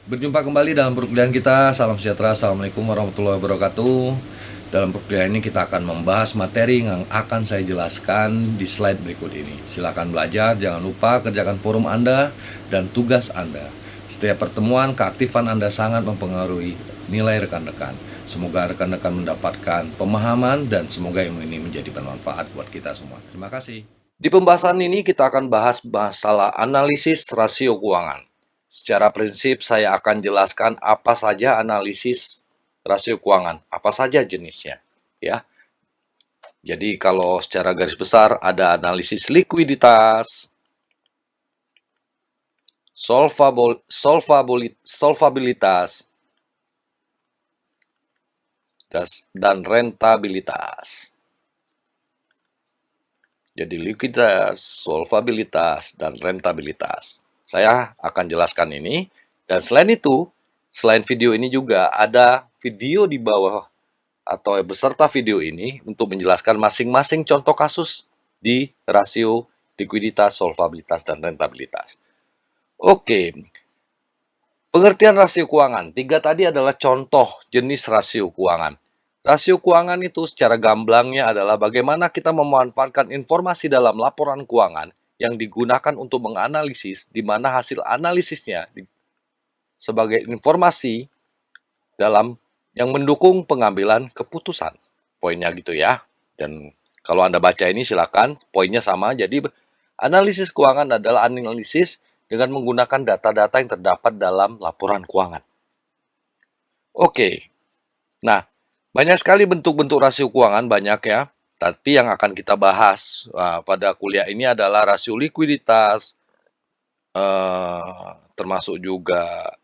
Berjumpa kembali dalam perkuliahan kita. Salam sejahtera, assalamualaikum warahmatullahi wabarakatuh. Dalam perkuliahan ini kita akan membahas materi yang akan saya jelaskan di slide berikut ini. Silakan belajar, jangan lupa kerjakan forum Anda dan tugas Anda. Setiap pertemuan, keaktifan Anda sangat mempengaruhi nilai rekan-rekan. Semoga rekan-rekan mendapatkan pemahaman dan semoga ilmu ini menjadi bermanfaat buat kita semua. Terima kasih. Di pembahasan ini kita akan bahas masalah analisis rasio keuangan. Secara prinsip saya akan jelaskan apa saja analisis rasio keuangan, apa saja jenisnya, ya. Jadi kalau secara garis besar ada analisis likuiditas, solvabilitas, dan rentabilitas. Jadi likuiditas, solvabilitas, dan rentabilitas. Saya akan jelaskan ini. Dan selain itu, selain video ini juga ada video di bawah atau beserta video ini untuk menjelaskan masing-masing contoh kasus di rasio likuiditas, solvabilitas, dan rentabilitas. Oke, pengertian rasio keuangan. 3 tadi adalah contoh jenis rasio keuangan. Rasio keuangan itu secara gamblangnya adalah bagaimana kita memanfaatkan informasi dalam laporan keuangan yang digunakan untuk menganalisis, di mana hasil analisisnya sebagai informasi dalam yang mendukung pengambilan keputusan. Poinnya gitu ya. Dan kalau Anda baca ini silakan, poinnya sama. Jadi analisis keuangan adalah analisis dengan menggunakan data-data yang terdapat dalam laporan keuangan. Oke. Nah, banyak sekali bentuk-bentuk rasio keuangan, banyak ya. Tapi yang akan kita bahas pada kuliah ini adalah rasio likuiditas, termasuk juga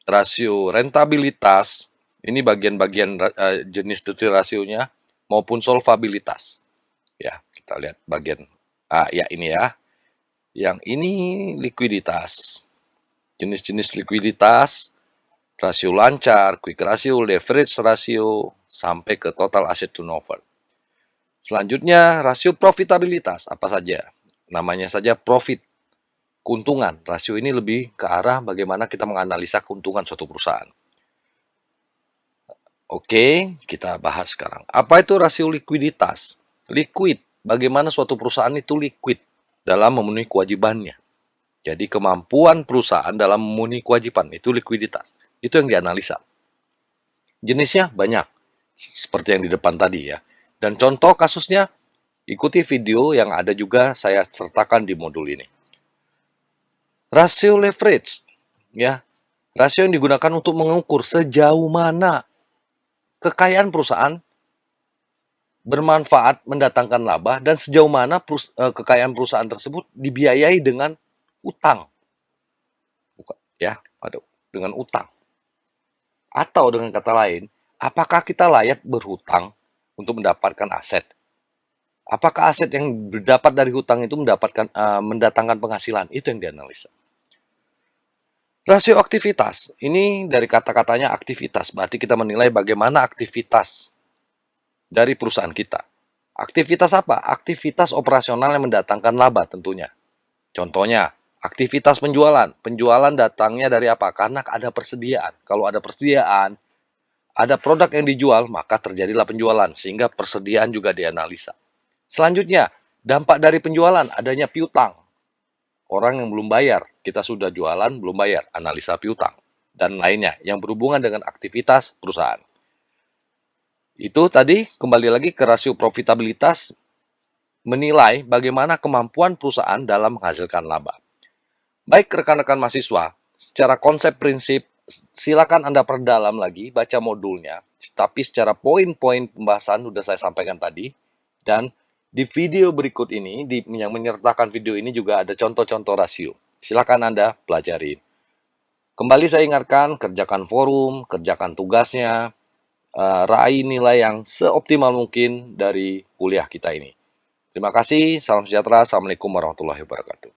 rasio rentabilitas. Ini bagian-bagian jenis detail rasionya maupun solvabilitas. Ya, kita lihat bagian ya ini ya. Yang ini likuiditas. Jenis-jenis likuiditas, rasio lancar, quick ratio, leverage ratio, sampai ke total asset turnover. Selanjutnya, rasio profitabilitas, apa saja? Namanya saja profit, keuntungan. Rasio ini lebih ke arah bagaimana kita menganalisa keuntungan suatu perusahaan. Oke, kita bahas sekarang. Apa itu rasio likuiditas? Liquid, bagaimana suatu perusahaan itu liquid dalam memenuhi kewajibannya. Jadi kemampuan perusahaan dalam memenuhi kewajiban, itu likuiditas. Itu yang dianalisa. Jenisnya banyak, seperti yang di depan tadi ya. Dan contoh kasusnya, ikuti video yang ada juga saya sertakan di modul ini. Rasio leverage, ya, rasio yang digunakan untuk mengukur sejauh mana kekayaan perusahaan bermanfaat mendatangkan laba dan sejauh mana kekayaan perusahaan tersebut dibiayai dengan utang, ya, dengan utang. Atau dengan kata lain, apakah kita layak berhutang untuk mendapatkan aset? Apakah aset yang didapat dari hutang itu mendatangkan penghasilan? Itu yang dianalisa. Rasio aktivitas, ini dari kata-katanya aktivitas, berarti kita menilai bagaimana aktivitas dari perusahaan kita. Aktivitas apa? Aktivitas operasional yang mendatangkan laba tentunya. Contohnya, aktivitas penjualan. Penjualan datangnya dari apa? Karena ada persediaan. Kalau ada persediaan, ada produk yang dijual, maka terjadilah penjualan, sehingga persediaan juga dianalisa. Selanjutnya, dampak dari penjualan, adanya piutang. Orang yang belum bayar, kita sudah jualan, belum bayar, analisa piutang. Dan lainnya, yang berhubungan dengan aktivitas perusahaan. Itu tadi, kembali lagi ke rasio profitabilitas, menilai bagaimana kemampuan perusahaan dalam menghasilkan laba. Baik rekan-rekan mahasiswa, secara konsep prinsip, silakan Anda perdalam lagi, baca modulnya. Tapi secara poin-poin pembahasan sudah saya sampaikan tadi. Dan di video berikut ini, yang menyertakan video ini juga ada contoh-contoh rasio. Silakan Anda pelajari. Kembali saya ingatkan, kerjakan forum, kerjakan tugasnya, raih nilai yang seoptimal mungkin dari kuliah kita ini. Terima kasih, salam sejahtera, assalamualaikum warahmatullahi wabarakatuh.